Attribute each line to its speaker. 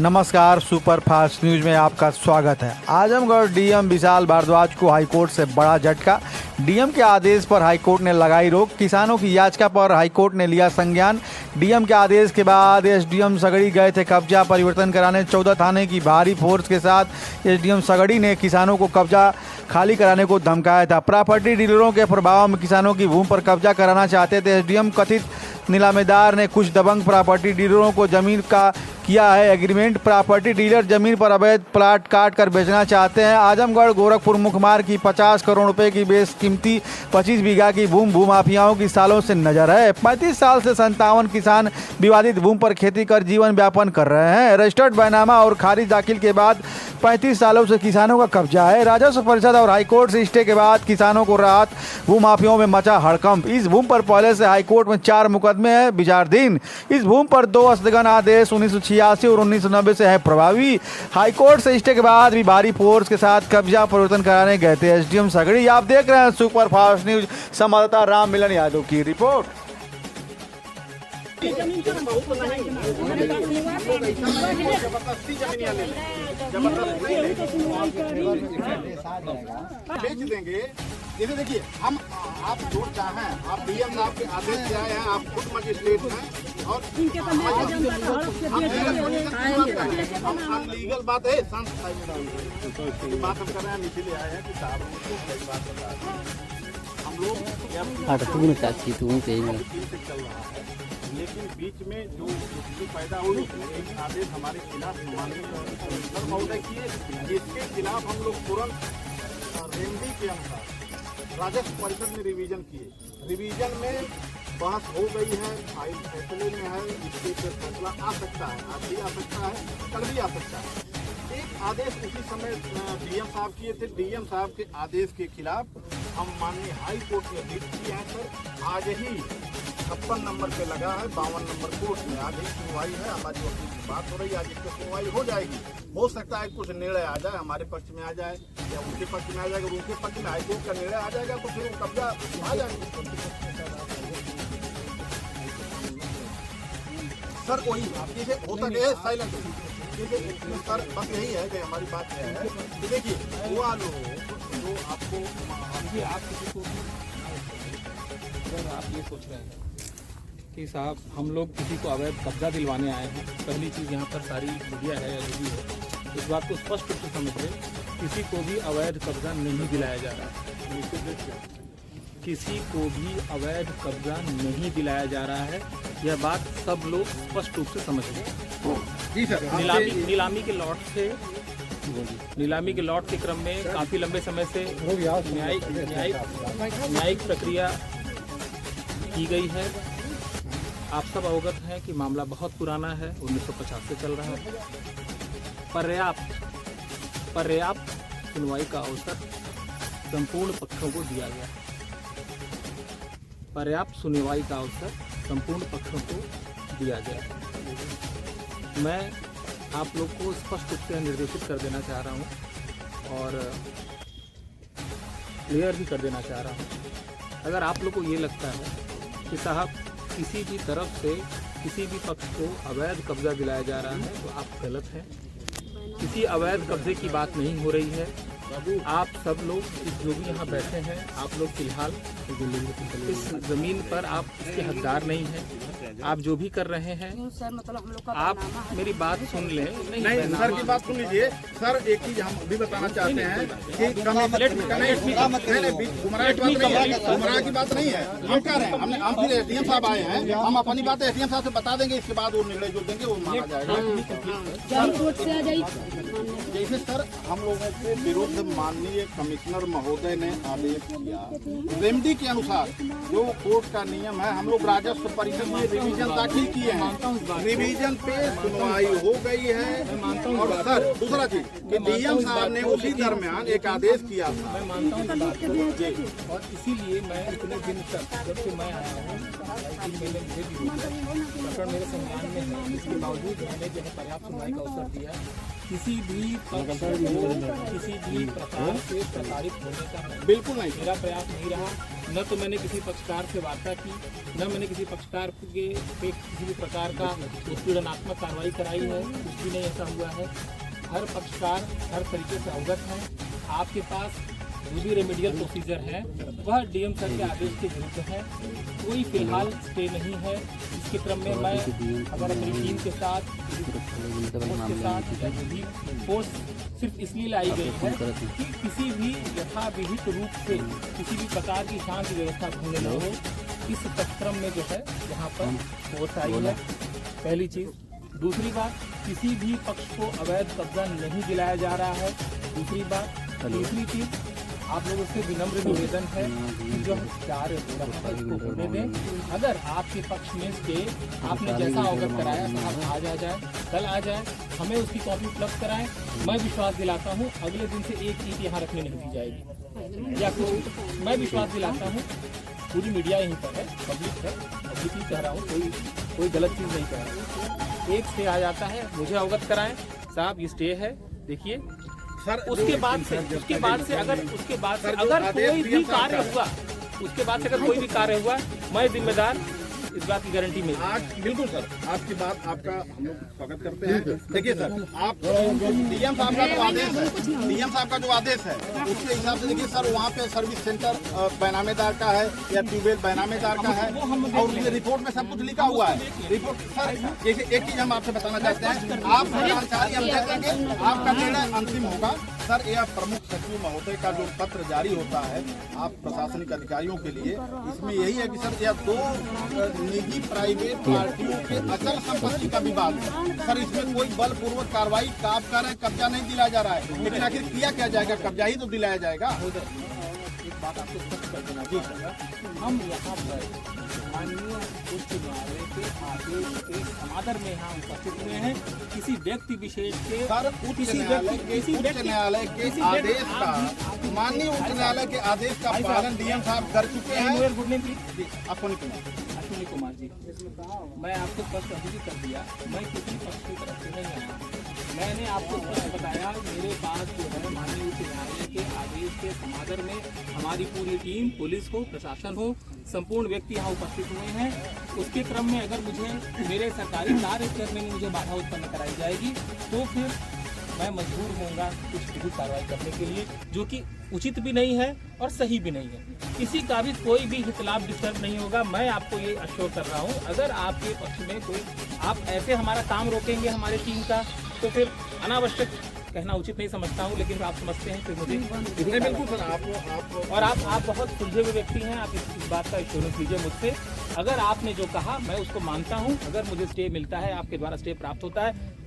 Speaker 1: नमस्कार, super fast news में आपका स्वागत है। आजमगढ़ डीएम विशाल भारद्वाज को हाईकोर्ट से बड़ा झटका। डीएम के आदेश पर हाईकोर्ट ने लगाई रोक। किसानों की याचिका पर हाईकोर्ट ने लिया संज्ञान। डीएम के आदेश के बाद एसडीएम सगड़ी गए थे कब्जा परिवर्तन कराने। 14 थाने की भारी फोर्स के साथ एसडीएम सगड़ी ने किसानों को कब्जा खाली कराने को धमकाया था। प्रॉपर्टी डीलरों के प्रभाव में किसानों की भूमि पर कब्जा कराना चाहते थे। एसडीएम कथित नीलामेदार ने कुछ दबंग प्रॉपर्टी डीलरों को जमीन का किया है एग्रीमेंट। प्रॉपर्टी डीलर जमीन पर अवैध प्लाट काट कर बेचना चाहते हैं। आजमगढ़ गोरखपुर मुख्य मार्ग की 50 करोड़ रुपए की बेशकीमती 25 बीघा की भूमि भूमाफियाओं की सालों से नजर है। 35 साल से 57 किसान विवादित भूमि पर खेती कर जीवन व्यापन कर रहे हैं। रजिस्टर्ड बैनामा और खारिज दाखिल के बाद 35 सालों से किसानों का कब्जा है। राजस्व परिषद और हाईकोर्ट से स्टे के बाद किसानों को राहत। भूमाफियाओं में मचा हड़कंप। इस भूमि पर पहले से हाईकोर्ट में 4 मुकदमे हैं विचाराधीन। इस भूमि पर 2 स्थगन आदेश 1986 और 1990 से है प्रभावी। हाईकोर्ट से स्टे के बाद भी भारी फोर्स के साथ कब्जा परिवर्तन कराने गए थे एसडीएम सगड़ी। आप देख रहे हैं सुपर फास्ट न्यूज। संवाददाता राम मिलन यादव की रिपोर्ट।
Speaker 2: बेच देंगे। जैसे देखिए, हम आप जो चाहें, आप डीएम साहब के आदेश से आए हैं, आप खुद मजिस्ट्रेट हैं और लीगल बात है। शांत बात हम कर रहे हैं, इसीलिए आए हैं कि साहब बात बता रहे हैं। हम लोग चल रहा है, लेकिन बीच में जो पैदा हुई एक आदेश हमारे खिलाफ माननीय कमिश्नर महोदय किए, जिसके खिलाफ हम लोग तुरंत रेमडी के अनुसार राजस्व परिषद में रिवीजन किए। रिवीजन में बहस हो गई है, फाइल फैसले में है, इसके ऊपर फैसला आ सकता है, आज भी आ सकता है, कल भी आ सकता है। एक आदेश उसी समय डीएम साहब किए थे। डीएम साहब के आदेश के खिलाफ हम माननीय हाई कोर्ट में रिट किए हैं सर। आज ही 56 नंबर पे लगा है, 52 नंबर कोर्ट में आज ही सुनवाई है। हमारी वकील की बात हो रही है, आज इस पर सुनवाई हो जाएगी। हो सकता है कुछ निर्णय आ जाए, हमारे पक्ष में आ जाए या उनके पक्ष में आ जाएगा। उनके पक्ष में हाईकोर्ट का निर्णय आ जाएगा तो फिर वो कब्जा आ जाएगा सर। वही जैसे होता है साइलेंट। सर बस यही है कि हमारी बात यह है कि देखिए हुआ लोग जो आपको आप किसी को
Speaker 3: आप ये सोच रहे हैं कि साहब हम लोग किसी को अवैध कब्जा दिलवाने आए हैं। पहली चीज़ यहाँ पर सारी मीडिया है या जो भी है, इस बात को स्पष्ट रूप से समझ लें, किसी को भी अवैध कब्जा नहीं दिलाया जा रहा है। किसी को भी अवैध कब्जा नहीं दिलाया जा रहा है, यह बात सब लोग स्पष्ट रूप से समझ लें।
Speaker 2: जी सर,
Speaker 3: नीलामी के लॉट के क्रम में काफ़ी लंबे समय से न्यायिक प्रक्रिया की गई है। आप सब अवगत हैं कि मामला बहुत पुराना है, 1950 से चल रहा है। पर्याप्त सुनवाई का अवसर संपूर्ण पक्षों को दिया गया। पर्याप्त सुनवाई का अवसर संपूर्ण पक्षों को दिया गया। मैं आप लोग को स्पष्ट रूप से निर्देशित कर देना चाह रहा हूँ और क्लियर भी कर देना चाह रहा हूँ। अगर आप लोग को ये लगता है कि साहब किसी भी तरफ से किसी भी पक्ष को अवैध कब्जा दिलाया जा रहा है तो आप गलत हैं। किसी अवैध कब्जे की बात नहीं हो रही है। आप सब लोग जो भी यहाँ बैठे हैं, आप लोग फिलहाल इस ज़मीन पर आप इसके हकदार नहीं हैं। आप जो भी कर रहे हैं आप मेरी बात सुन लें।
Speaker 2: नहीं सर की बात सुन लीजिए सर। एक चीज हम भी बताना चाहते हैं कि गुमराह की बात नहीं है। हम कह रहे हैं हम फिर एसडीएम साहब आए हैं, हम अपनी बात एसडीएम साहब से बता देंगे। इसके बाद वो निर्णय जो देंगे वो माना जाएगा। जैसे सर हम लोगों के विरुद्ध माननीय कमिश्नर महोदय ने आदेश किया, रेमडी के अनुसार जो कोर्ट का नियम है, हम लोग राजस्व परिषद में रिवीजन दाखिल किए हैं। रिवीजन पे सुनवाई हो गई है। और सर दूसरा चीज कि डीएम साहब ने उसी दरमियान एक आदेश किया था।
Speaker 3: मैं मानता हूँ और इसीलिए मैं इतने दिन तक जब से मैं आया हूँ प्रकरण मेरे संज्ञान में है, इसके बावजूद मैंने जो है पर्याप्त सुनवाई का अवसर दिया। किसी भी पक्ष को किसी भी प्रकार से प्रताड़ित होने का
Speaker 2: बिल्कुल नहीं।
Speaker 3: मेरा प्रयास नहीं रहा। न तो मैंने किसी पक्षकार से वार्ता की, न मैंने किसी पक्षकार के पे किसी भी प्रकार का उत्पीड़नात्मक कार्रवाई कराई है, कुछ भी नहीं ऐसा हुआ है। हर पक्षकार हर तरीके से अवगत है। आपके पास जो भी रेमेडियल प्रोसीजर है वह डीएम सर के आदेश के विरुद्ध है। कोई फिलहाल स्टे नहीं है। इसके क्रम में मैं अगर अपनी टीम के साथ फोर्स सिर्फ इसलिए लाई गई है कि किसी भी यथाविहित रूप से किसी भी प्रकार की शांति व्यवस्था भंग न हो, इस क्रम में जो है यहाँ पर फोर्स आई है। पहली चीज। दूसरी बात, किसी भी पक्ष को अवैध कब्जा नहीं दिलाया जा रहा है। दूसरी बात। तीसरी चीज, आप लोगों से विनम्र निवेदन है कि जो कार्य हो रहा है इसको होने दें। अगर आपके पक्ष में स्टे आपने जैसा अवगत कराया साहब आज आ जाए, कल आ जाए, हमें उसकी कॉपी उपलब्ध कराएं। मैं विश्वास दिलाता हूँ अगले दिन से एक ईंट यहाँ रखने नहीं दी जाएगी या कुछ। मैं विश्वास दिलाता हूँ, पूरी मीडिया यहीं पर है, पब्लिक है, पब्लिक ही कह रहा हूँ, कोई गलत चीज़ नहीं कह रहा हूँ। एक स्टे आ जाता है, मुझे अवगत कराएं साहब ये स्टे है, देखिए।
Speaker 2: सर
Speaker 3: उसके बाद से अगर कोई भी कार्य हुआ, उसके बाद से अगर कोई भी कार्य हुआ, मैं जिम्मेदार, इस बात की गारंटी मिली।
Speaker 2: आज बिल्कुल सर आपकी बात आपका हम लोग स्वागत करते हैं। देखिए सर, आप डीएम साहब का जो आदेश है, डीएम साहब का जो आदेश है उसके हिसाब से देखिए सर, वहाँ पे सर्विस सेंटर बैनामेदार का है या ट्यूबवेल बैनामेदार का है और उसमें रिपोर्ट में सब कुछ लिखा हुआ है। रिपोर्ट सर जैसे एक चीज हम आपसे बताना चाहते हैं, आप कर्मचारी हम कह देंगे आपका निर्णय अंतिम होगा। सर यह प्रमुख सचिव महोदय का जो पत्र जारी होता है आप प्रशासनिक अधिकारियों के लिए, इसमें यही है कि सर यह दो निजी प्राइवेट पार्टियों के अचल संपत्ति का विवाद है। सर इसमें कोई बलपूर्वक कार्रवाई का आप कह रहे हैं कब्जा नहीं दिलाया जा रहा है, लेकिन आखिर किया क्या जाएगा? कब्जा ही तो दिलाया जाएगा।
Speaker 3: एक बात आपको स्पष्ट कर देना जी सर, हम यहाँ पर माननीय उच्च न्यायालय के आदेश के समादर में यहाँ उपस्थित हुए हैं। किसी व्यक्ति विशेष के
Speaker 2: सर उच्च न्यायालय के आदेश का, माननीय उच्च न्यायालय के आदेश का पालन डीएम साहब कर चुके हैं।
Speaker 3: अश्विनी कुमार जी, मैं आपको स्पष्ट अभी कर दिया, मैं किसी पक्ष की तरफ से नहीं आया। मैंने आपको स्पष्ट बताया, मेरे पास जो है माननीय उच्च न्यायालय के आदेश के समादर में हमारी पूरी टीम, पुलिस हो, प्रशासन हो, संपूर्ण व्यक्ति यहाँ उपस्थित हुए हैं। उसके क्रम में अगर मुझे मेरे सरकारी कार्य करने में मुझे बाधा उत्पन्न कराई जाएगी तो फिर मैं मजबूर होऊंगा कुछ विधिक कार्रवाई करने के लिए, जो कि उचित भी नहीं है और सही भी नहीं है। किसी का भी कोई भी हितलाभ डिस्टर्ब नहीं होगा। मैं आपको ये अश्योर कर रहा हूँ, अगर आपके पक्ष में कोई आप ऐसे हमारा काम रोकेंगे हमारे टीम का, तो फिर अनावश्यक कहना उचित नहीं समझता हूँ, लेकिन आप समझते हैं फिर मुझे
Speaker 2: बिल्कुल सर आप
Speaker 3: और आप बहुत सुलझे हुए व्यक्ति हैं। आप इस बात का एश्योरेंस लीजिए मुझसे। अगर आपने जो कहा मैं उसको मानता हूँ। अगर मुझे स्टे मिलता है, आपके द्वारा स्टे प्राप्त होता है,